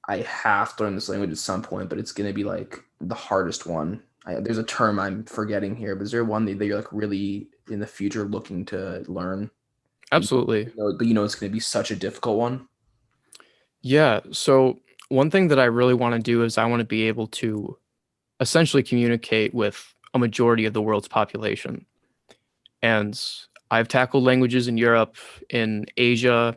I have to learn this language at some point, but it's going to be like the hardest one. There's a term I'm forgetting here, but is there one that you're like really in the future looking to learn? Absolutely. But you know it's going to be such a difficult one. Yeah. So one thing that I really want to do is I want to be able to essentially communicate with a majority of the world's population. And I've tackled languages in Europe, in Asia,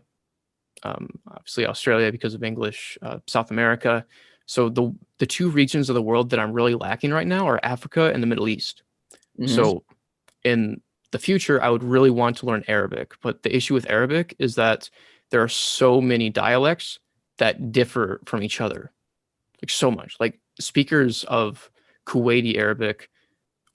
obviously Australia because of English, South America. So the two regions of the world that I'm really lacking right now are Africa and the Middle East. Mm-hmm. So in the future, I would really want to learn Arabic. But the issue with Arabic is that there are so many dialects that differ from each other, like so much. Like speakers of Kuwaiti Arabic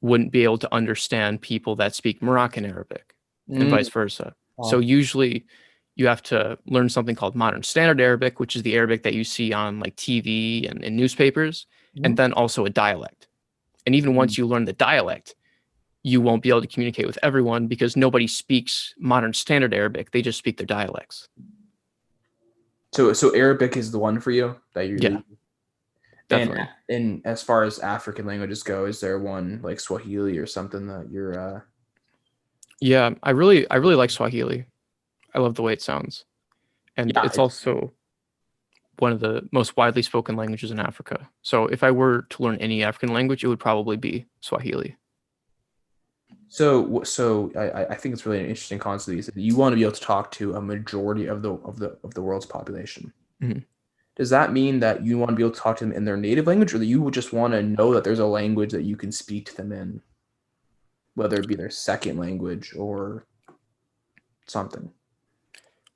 wouldn't be able to understand people that speak Moroccan Arabic and Mm. vice versa. So Wow. usually you have to learn something called modern standard Arabic, which is the Arabic that you see on like TV and in newspapers, and Mhm. then also a dialect. And even once you learn the dialect, you won't be able to communicate with everyone because nobody speaks modern standard Arabic. They just speak their dialects. So Arabic is the one for you that you Yeah, that and definitely. and as far as African languages go, is there one like Swahili or something that you're Yeah, I really like Swahili. I love the way it sounds. And yeah, it's also one of the most widely spoken languages in Africa. So if I were to learn any African language, it would probably be Swahili. so I think it's really an interesting concept. You said you want to be able to talk to a majority of the world's population. Mhm. Does that mean that you want to be able to talk to them in their native language, or that you would just want to know that there's a language that you can speak to them in, whether it be their second language or something?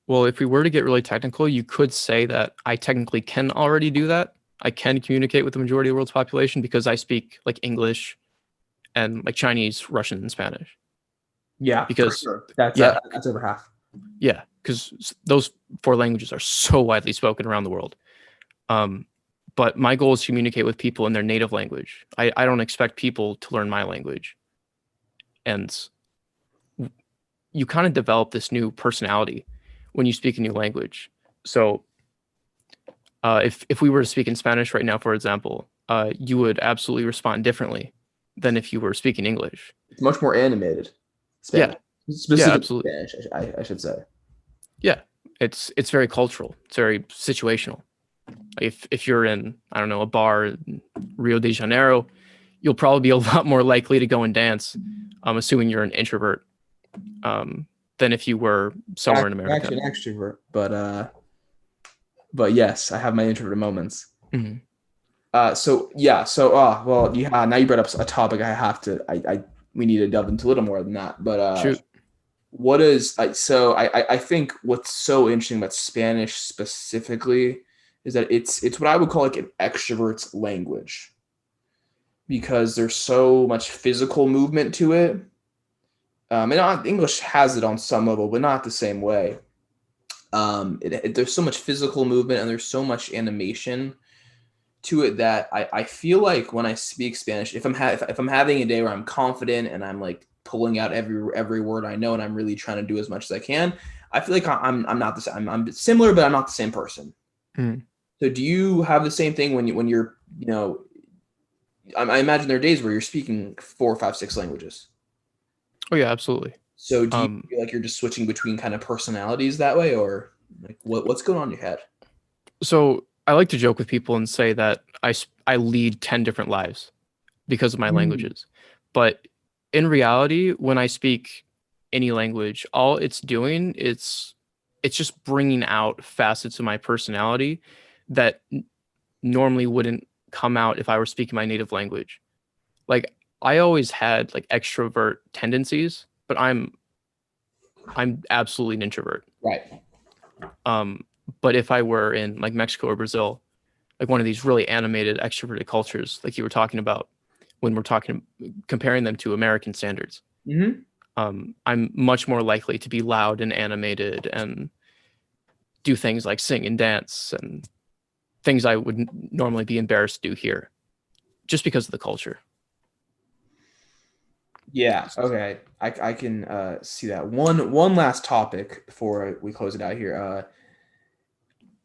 Well, if we were to get really technical, you could say that I technically can already do that. I can communicate with the majority of the world's population because I speak like English and like Chinese, Russian, and Spanish. Yeah, for Because sure. That's yeah, that's over half. yeah, because those four languages are so widely spoken around the world. Um, but my goal is to communicate with people in their native language. I don't expect people to learn my language. And you kind of develop this new personality when you speak a new language. So if we were to speak in Spanish right now, for example, you would absolutely respond differently than if you were speaking English. It's much more animated. Spanish, Yeah, specifically absolutely. Spanish, I should say. Yeah, it's very cultural. It's very situational. If you're in, I don't know, a bar in Rio de Janeiro, you'll probably be a lot more likely to go and dance. I'm assuming you're an introvert, than if you were somewhere in America. Actually, an extrovert, but yes, I have my introverted moments. Mhm. So yeah, so well, yeah. Now you brought up a topic I have to, I we need to delve into a little more than that. But Shoot. what is so I think what's so interesting about Spanish specifically is that it's what I would call like an extrovert's language because there's so much physical movement to it. English has it on some level, but not the same way. There's so much physical movement and there's so much animation to it that I feel like when I speak Spanish, if I'm having a day where I'm confident and I'm like pulling out every word I know and I'm really trying to do as much as I can, I feel like I'm not the same. I'm similar, but I'm not the same person. Mhm. So do you have the same thing when you're I imagine there are days where you're speaking four, five, six languages. Oh yeah, absolutely. So do you Um, feel like you're just switching between kind of personalities that way, or like what's going on in your head? so I like to joke with people and say that I lead 10 different lives because of my Mm. languages. But in reality, when I speak any language, all it's doing it's just bringing out facets of my personality that normally wouldn't come out if I were speaking my native language. Like I always had like extrovert tendencies, but I'm absolutely an introvert. Right. Um, but if I were in like Mexico or Brazil, like one of these really animated extroverted cultures, like you were talking about when we're talking comparing them to American standards, Hmm. I'm much more likely to be loud and animated and do things like sing and dance and things I would normally be embarrassed to do here, just because of the culture. Yeah. Okay. I can see that. One last topic before we close it out here.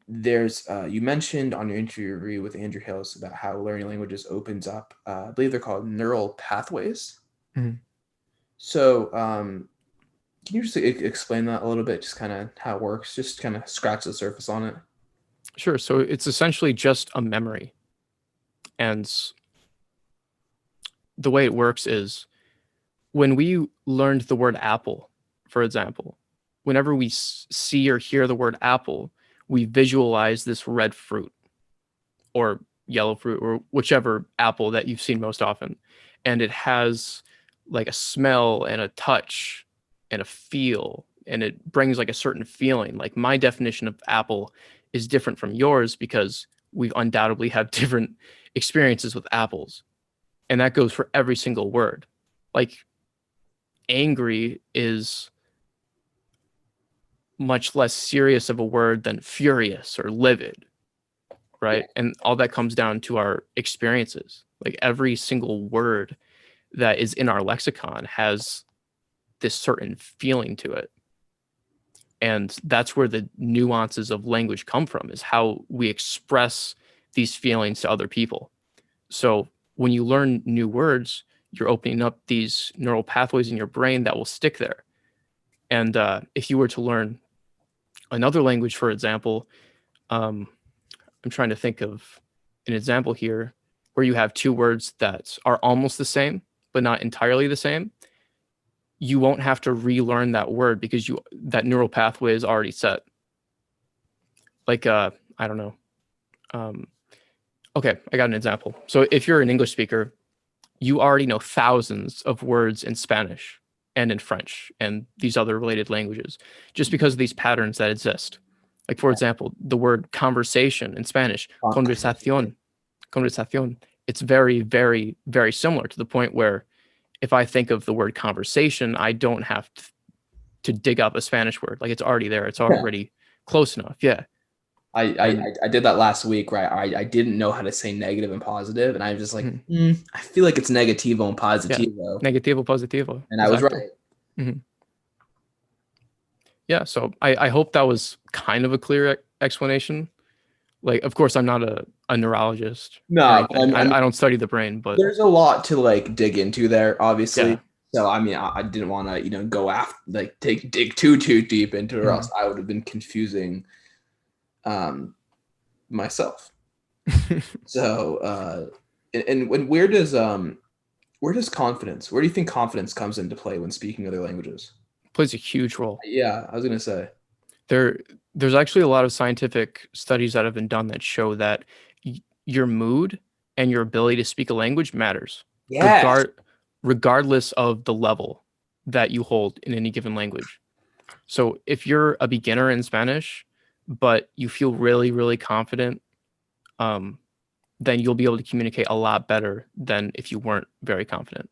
There's you mentioned on your interview with Andrew Hills about how learning languages opens up. I believe they're called neural pathways. Mhm. So can you just explain that a little bit? Just kind of how it works. Just kind of scratch the surface on it. Sure. So it's essentially just a memory. And the way it works is when we learned the word apple, for example, whenever we see or hear the word apple, we visualize this red fruit or yellow fruit or whichever apple that you've seen most often. And it has like a smell and a touch and a feel, and it brings like a certain feeling. Like my definition of apple is different from yours because we've undoubtedly have different experiences with apples. And that goes for every single word. Like angry is much less serious of a word than furious or livid, Yeah. right? And all that comes down to our experiences. Like every single word that is in our lexicon has this certain feeling to it. And that's where the nuances of language come from, is how we express these feelings to other people. So when you learn new words, you're opening up these neural pathways in your brain that will stick there. And if you were to learn another language, for example, um, I'm trying to think of an example here where you have two words that are almost the same, but not entirely the same. You won't have to relearn that word because that neural pathway is already set. Like, I don't know. Um, okay, I got an example. So if you're an English speaker, you already know thousands of words in Spanish and in French and these other related languages just because of these patterns that exist. Like, for example, the word conversation in Spanish, Franca. conversación, it's very, very, very similar to the point where if I think of the word conversation, I don't have to dig up a Spanish word. Like, it's already there. It's Yeah. already close enough. Yeah. I, I And I did that last week where I didn't know how to say negative and positive, and I was just like, mhm, I feel like it's negativo and yeah, positivo, negativo, positivo. and I was Exacto. right. Mhm. Yeah. So I hope that was kind of a clear explanation. Like, of course, I'm not a neurologist or No, anything. I don't study the brain, but there's a lot to like dig into there, yeah. obviously. So I mean, I didn't want to, go after like dig too deep into it, or else I would have been confusing um, myself. So and where does confidence? Where do you think confidence comes into play when speaking other languages? Plays a huge role. Yeah, I was gonna say. There, there's actually a lot of scientific studies that have been done that show that your mood and your ability to speak a language matters, Yes. regard regardless of the level that you hold in any given language. So if you're a beginner in Spanish, but you feel really, really confident, um, then you'll be able to communicate a lot better than if you weren't very confident.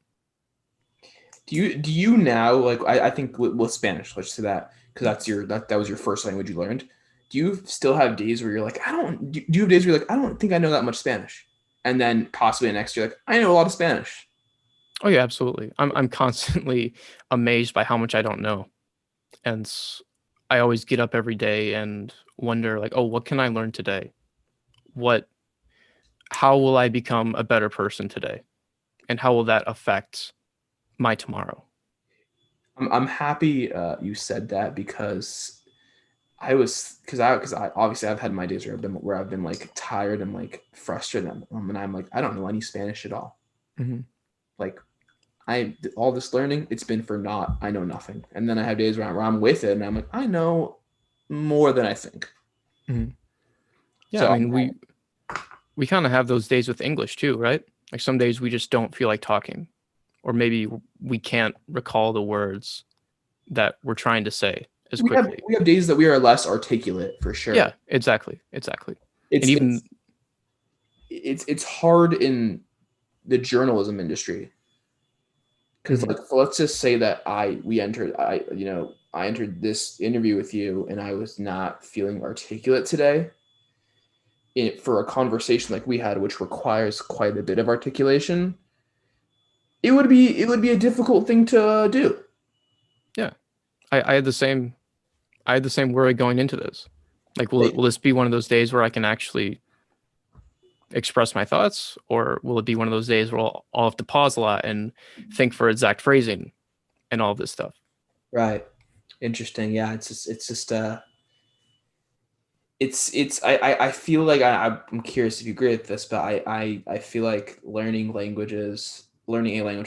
Do you now, like, I think with Spanish, let's say that, because that was your first language you learned. Do you still have days where you're like, I don't do you have days where you're like, I don't think I know that much Spanish? And then possibly the next year, like, I know a lot of Spanish. Oh yeah, absolutely. I'm constantly amazed by how much I don't know, and I always get up every day and wonder like, oh, what can I learn today? What How will I become a better person today? And how will that affect my tomorrow? I'm happy you said that, because because I obviously I've had my days where I've been like tired and like frustrated, and I'm like, I don't know any Spanish at all. Hmm. Like, all this learning, it's been for naught. I know nothing. And then I have days where I'm with it and I'm like, I know more than I think. Hmm. Yeah, I So mean, we kind of have those days with English too, right? Like some days we just don't feel like talking, or maybe we can't recall the words that we're trying to say as we have quickly. we have days that we are less articulate for sure. Yeah, exactly, exactly. And It's even it's it's hard in the journalism industry, because, mhm, like, let's just say that I entered this interview with you and I was not feeling articulate today for a conversation like we had, which requires quite a bit of articulation. It would be a difficult thing to do. yeah, I had the same worry going into this. Like, will this be one of those days where I can actually express my thoughts, or will it be one of those days where I'll have to pause a lot and think for exact phrasing and all of this stuff? Right. Interesting. Yeah, I feel like I'm curious if you agree with this, but I feel like learning a language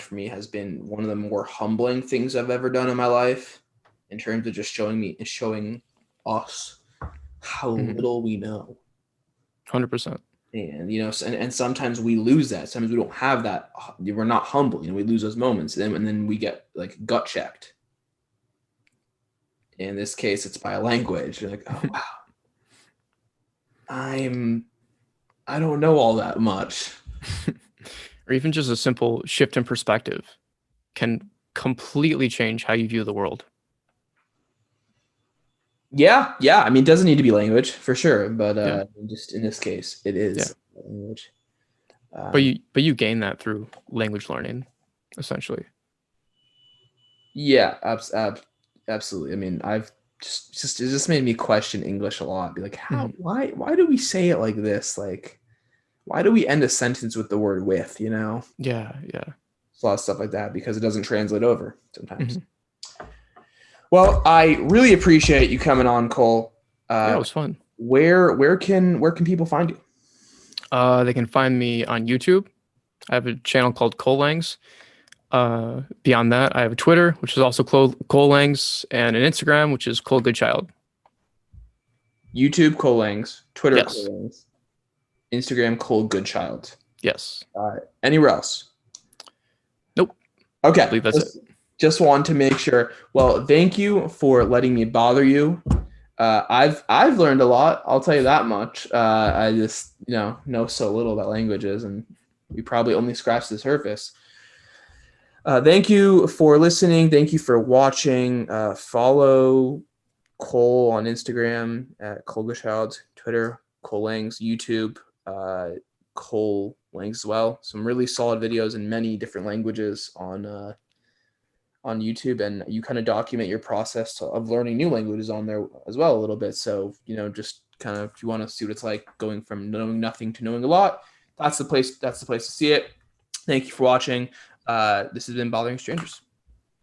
for me has been one of the more humbling things I've ever done in my life, in terms of just showing us how Mhm. little we know. 100%. And and sometimes we lose that. Sometimes we don't have that. We're not humble. We lose those moments, and then we get like gut checked. In this case, it's by a language. You're like, oh wow, I'm I don't know all that much. Or even just a simple shift in perspective can completely change how you view the world. Yeah, yeah. I mean, it doesn't need to be language for sure, but Yeah, just in this case, it yeah. is language. But Um, you gain that through language learning, essentially. yeah, absolutely. I mean, I've just it just made me question English a lot. Be like, Mhm. why do we say it like this? Like, why do we end a sentence with the word with? Yeah, yeah. It's a lot of stuff like that because it doesn't translate over sometimes. Mhm. Well, I really appreciate you coming on, Cole. Yeah, it Uh, was fun. where can people find you? They can find me on YouTube. I have a channel called Cole Langs. Beyond that, I have a Twitter, which is also Cole Langs, and an Instagram, which is Cole Goodchild. YouTube Cole Langs, Twitter Yes, Cole Langs, Instagram Cole Goodchild. yes. Anywhere else? Nope. I Okay, believe that's it. just want to make sure. Well, thank you for letting me bother you. I've learned a lot. I'll tell you that much. I just know so little about languages, and we probably only scratched the surface. Thank you for listening. Thank you for watching. Follow Cole on Instagram at Cole Goodchild, Twitter Cole Langs, YouTube Cole Langs as well. Some really solid videos in many different languages on YouTube, and you kind of document your process of learning new languages on there as well a little bit. So just kind of, if you want to see what it's like going from knowing nothing to knowing a lot, that's the place. That's the place to see it. Thank you for watching. This has been Bothering Strangers.